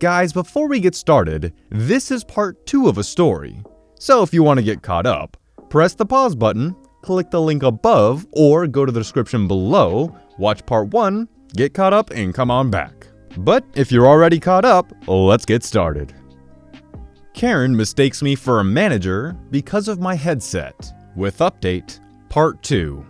Guys, before we get started, this is part 2 of a story. So if you want to get caught up, press the pause button, click the link above, or go to the description below, watch part 1, get caught up, and come on back. But if you're already caught up, let's get started. Karen mistakes me for a manager because of my headset. With update, part 2.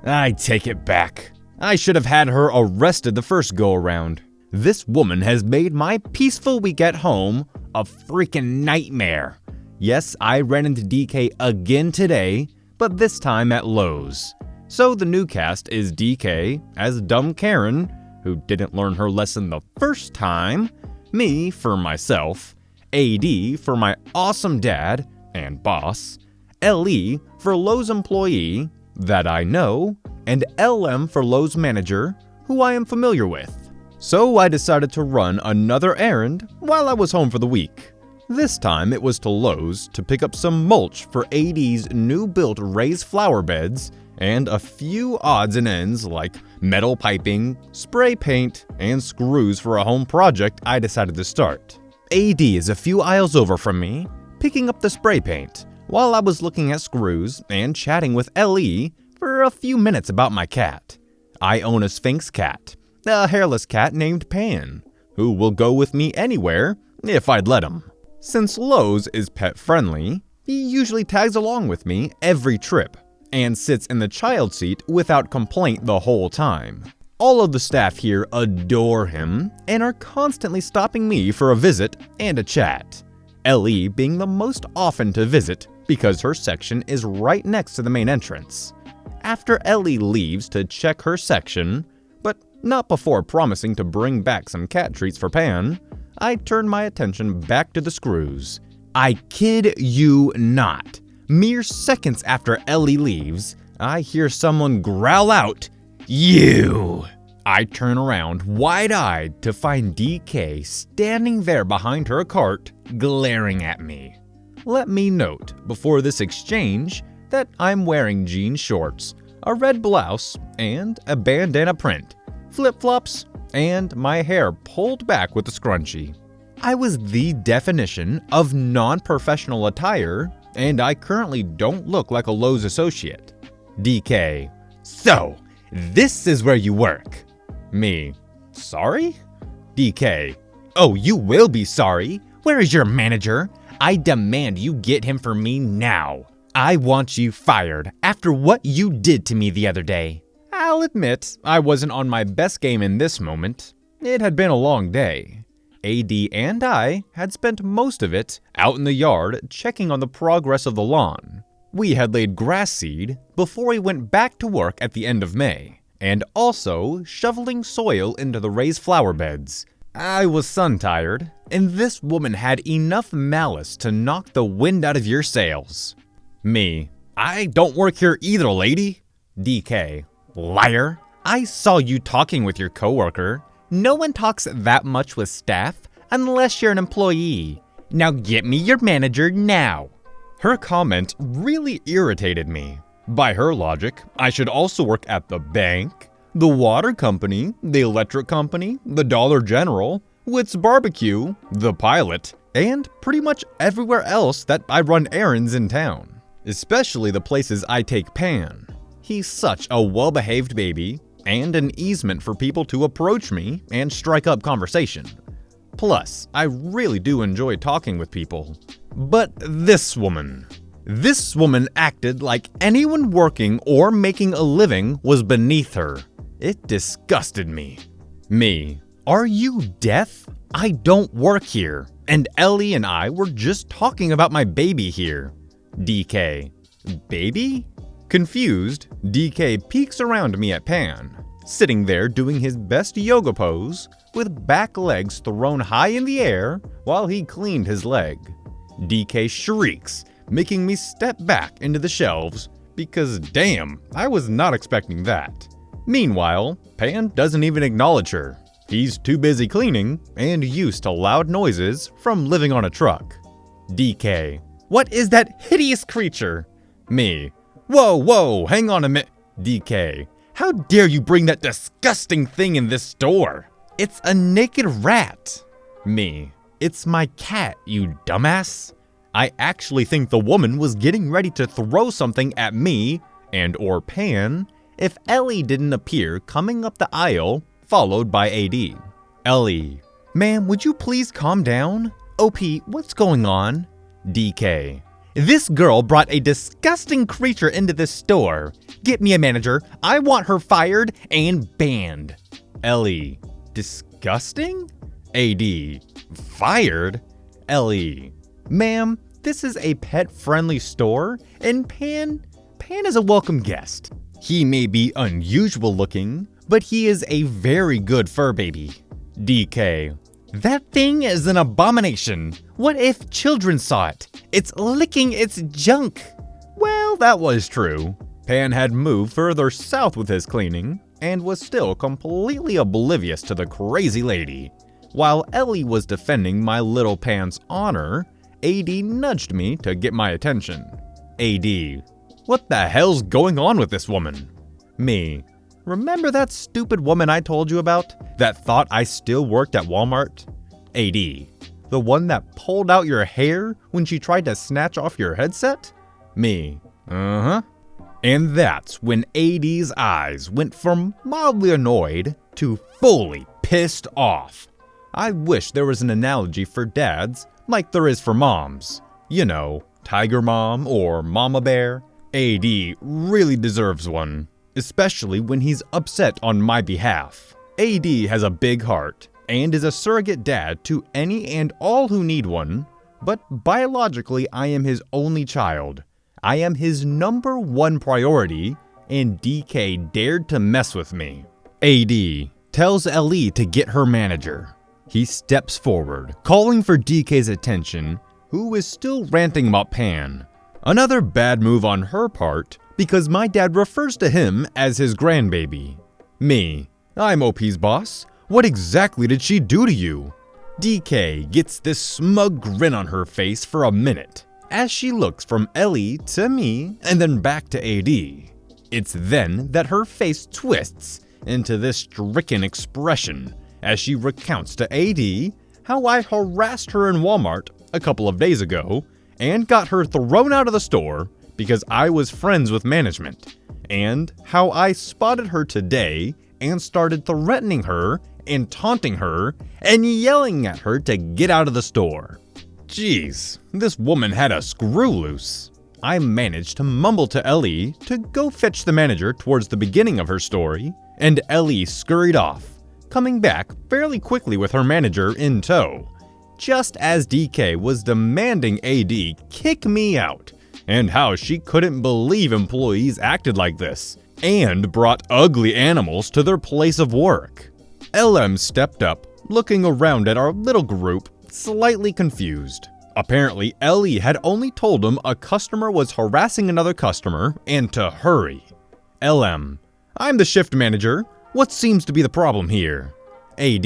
I take it back. I should have had her arrested the first go-around. This woman has made my peaceful week at home a freaking nightmare. Yes, I ran into DK again today, but this time at Lowe's. So the new cast is DK as dumb Karen, who didn't learn her lesson the first time, me for myself, AD for my awesome dad and boss, LE for Lowe's employee that I know, and LM for Lowe's manager, who I am familiar with. So I decided to run another errand while I was home for the week. This time it was to Lowe's to pick up some mulch for AD's new-built raised flower beds and a few odds and ends like metal piping, spray paint, and screws for a home project I decided to start. AD is a few aisles over from me, picking up the spray paint, while I was looking at screws and chatting with LE for a few minutes about my cat. I own a Sphinx cat, a hairless cat named Pan, who will go with me anywhere if I'd let him. Since Lowe's is pet-friendly, he usually tags along with me every trip and sits in the child seat without complaint the whole time. All of the staff here adore him and are constantly stopping me for a visit and a chat. LE being the most often to visit because her section is right next to the main entrance. After LE leaves to check her section, but not before promising to bring back some cat treats for Pan, I turn my attention back to the screws. I kid you not. Mere seconds after LE leaves, I hear someone growl out, "You!" I turn around wide-eyed to find DK standing there behind her cart, glaring at me. Let me note, before this exchange, that I'm wearing jean shorts, a red blouse, and a bandana print, flip-flops, and my hair pulled back with a scrunchie. I was the definition of non-professional attire, and I currently don't look like a Lowe's associate. DK: "So, this is where you work." Me: "Sorry?" DK: "Oh, you will be sorry. Where is your manager? I demand you get him for me now. I want you fired after what you did to me the other day." I'll admit, I wasn't on my best game in this moment. It had been a long day. AD and I had spent most of it out in the yard checking on the progress of the lawn. We had laid grass seed before we went back to work at the end of May, and also shoveling soil into the raised flower beds. I was sun-tired, and this woman had enough malice to knock the wind out of your sails. Me: "I don't work here either, lady." DK: "Liar. I saw you talking with your coworker. No one talks that much with staff unless you're an employee. Now get me your manager now." Her comment really irritated me. By her logic, I should also work at the bank, the water company, the electric company, the Dollar General, Witt's Barbecue, the Pilot, and pretty much everywhere else that I run errands in town. Especially the places I take Pan. He's such a well-behaved baby, and an easement for people to approach me and strike up conversation. Plus, I really do enjoy talking with people. But this woman acted like anyone working or making a living was beneath her. It disgusted me. Me: "Are you deaf? I don't work here, and Ellie and I were just talking about my baby here." DK: "Baby?" Confused, DK peeks around me at Pan, sitting there doing his best yoga pose, with back legs thrown high in the air while he cleaned his leg. DK shrieks, making me step back into the shelves because damn, I was not expecting that. Meanwhile, Pan doesn't even acknowledge her. He's too busy cleaning and used to loud noises from living on a truck. DK: "What is that hideous creature?" Me: Whoa, hang on a minute. DK: "How dare you bring that disgusting thing in this store?" "It's a naked rat." Me. It's my cat, you dumbass. I actually think the woman was getting ready to throw something at me and or Pan if Ellie didn't appear coming up the aisle, followed by AD. Ellie. Ma'am, would you please calm down? OP, what's going on? DK. This girl brought a disgusting creature into this store. Get me a manager. I want her fired and banned. Ellie. Disgusting? AD. Fired? Ellie. Ma'am, this is a pet-friendly store, and Pan is a welcome guest. He may be unusual looking, but he is a very good fur baby. DK. That thing is an abomination. What if children saw it? It's licking its junk. Well, that was true. Pan had moved further south with his cleaning and was still completely oblivious to the crazy lady. While Ellie was defending my little Pan's honor, AD nudged me to get my attention. AD. What the hell's going on with this woman? Me. Remember that stupid woman I told you about that thought I still worked at Walmart? AD. The one that pulled out your hair when she tried to snatch off your headset? Me. Uh-huh. And that's when AD's eyes went from mildly annoyed to fully pissed off. I wish there was an analogy for dads like there is for moms. You know, Tiger Mom or Mama Bear. AD really deserves one, especially when he's upset on my behalf. AD has a big heart and is a surrogate dad to any and all who need one, but biologically I am his only child. I am his number one priority, and DK dared to mess with me. AD tells LE to get her manager. He steps forward, calling for DK's attention, who is still ranting about Pan. Another bad move on her part, because my dad refers to him as his grandbaby. Me. I'm OP's boss. What exactly did she do to you? DK gets this smug grin on her face for a minute, as she looks from Ellie to me and then back to AD. It's then that her face twists into this stricken expression as she recounts to AD how I harassed her in Walmart a couple of days ago and got her thrown out of the store because I was friends with management, and how I spotted her today and started threatening her and taunting her and yelling at her to get out of the store. Jeez, this woman had a screw loose. I managed to mumble to Ellie to go fetch the manager towards the beginning of her story, and Ellie scurried off, coming back fairly quickly with her manager in tow, just as DK was demanding AD kick me out, and how she couldn't believe employees acted like this, and brought ugly animals to their place of work. LM stepped up, looking around at our little group, slightly confused. Apparently, Ellie had only told him a customer was harassing another customer and to hurry. LM. I'm the shift manager. What seems to be the problem here? AD.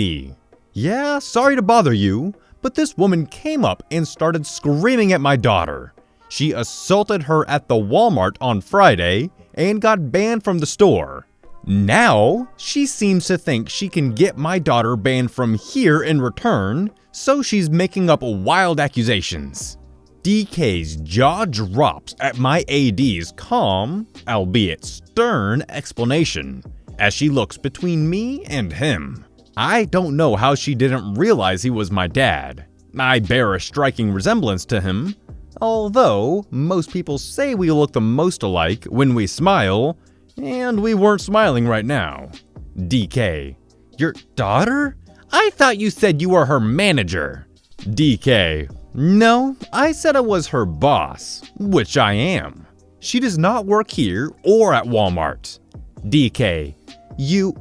Yeah, sorry to bother you, but this woman came up and started screaming at my daughter. She assaulted her at the Walmart on Friday and got banned from the store. Now, she seems to think she can get my daughter banned from here in return, so she's making up wild accusations. DK's jaw drops at my AD's calm, albeit stern, explanation as she looks between me and him. I don't know how she didn't realize he was my dad. I bear a striking resemblance to him, although most people say we look the most alike when we smile, and we weren't smiling right now. DK. Your daughter? I thought you said you were her manager. DK. No, I said I was her boss, which I am. She does not work here or at Walmart. DK. You.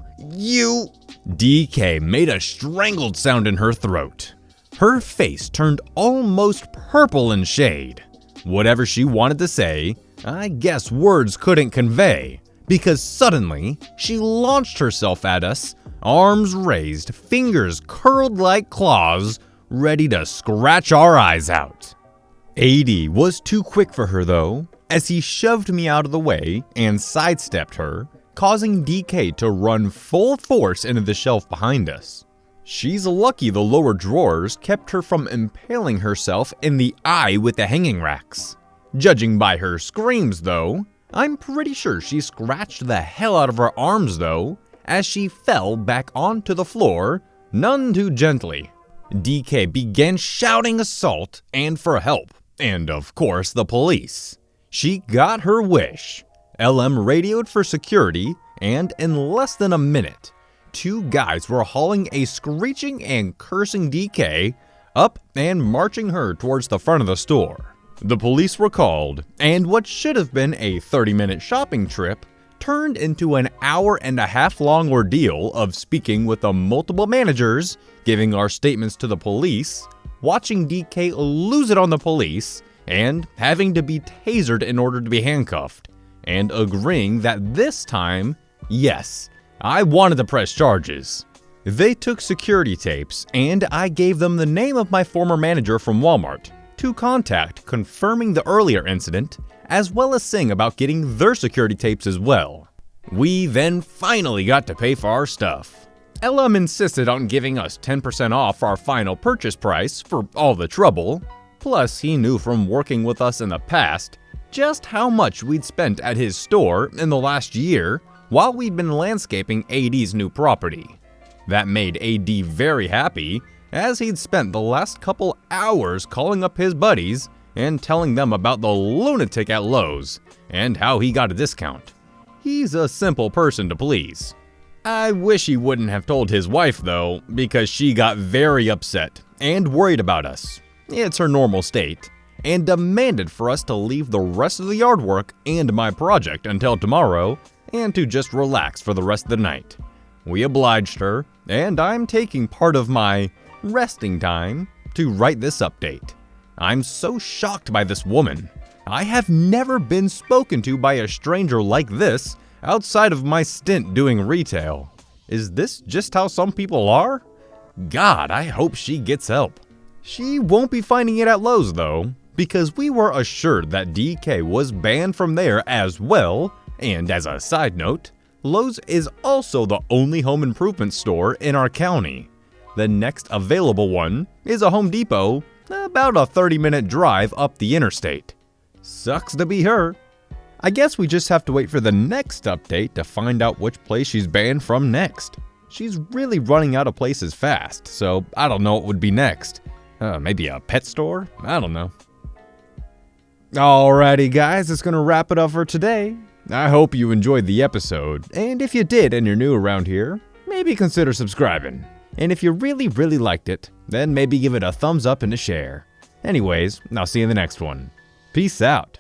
DK made a strangled sound in her throat. Her face turned almost purple in shade. Whatever she wanted to say, I guess words couldn't convey, because suddenly she launched herself at us, arms raised, fingers curled like claws, ready to scratch our eyes out. AD was too quick for her though, as he shoved me out of the way and sidestepped her, causing DK to run full force into the shelf behind us. She's lucky the lower drawers kept her from impaling herself in the eye with the hanging racks. Judging by her screams though, I'm pretty sure she scratched the hell out of her arms though, as she fell back onto the floor, none too gently. DK began shouting assault and for help, and of course the police. She got her wish. LM radioed for security, and in less than a minute, 2 guys were hauling a screeching and cursing DK up and marching her towards the front of the store. The police were called, and what should have been a 30-minute shopping trip turned into an hour-and-a-half-long ordeal of speaking with the multiple managers, giving our statements to the police, watching DK lose it on the police, and having to be tasered in order to be handcuffed, and agreeing that this time, yes, I wanted to press charges. They took security tapes, and I gave them the name of my former manager from Walmart to contact, confirming the earlier incident, as well as saying about getting their security tapes as well. We then finally got to pay for our stuff. LM insisted on giving us 10% off our final purchase price for all the trouble, plus he knew from working with us in the past just how much we'd spent at his store in the last year while we'd been landscaping AD's new property. That made AD very happy, as he'd spent the last couple hours calling up his buddies and telling them about the lunatic at Lowe's and how he got a discount. He's a simple person to please. I wish he wouldn't have told his wife though, because she got very upset and worried about us. It's her normal state, and demanded for us to leave the rest of the yard work and my project until tomorrow and to just relax for the rest of the night. We obliged her, and I'm taking part of my resting time to write this update. I'm so shocked by this woman. I have never been spoken to by a stranger like this outside of my stint doing retail. Is this just how some people are? God, I hope she gets help. She won't be finding it at Lowe's though, because we were assured that DK was banned from there as well, and as a side note, Lowe's is also the only home improvement store in our county. The next available one is a Home Depot, about a 30-minute drive up the interstate. Sucks to be her. I guess we just have to wait for the next update to find out which place she's banned from next. She's really running out of places fast, so I don't know what would be next. Maybe a pet store? I don't know. Alrighty guys, that's gonna wrap it up for today. I hope you enjoyed the episode, and if you did and you're new around here, maybe consider subscribing. And if you really liked it, then maybe give it a thumbs up and a share. Anyways, I'll see you in the next one. Peace out.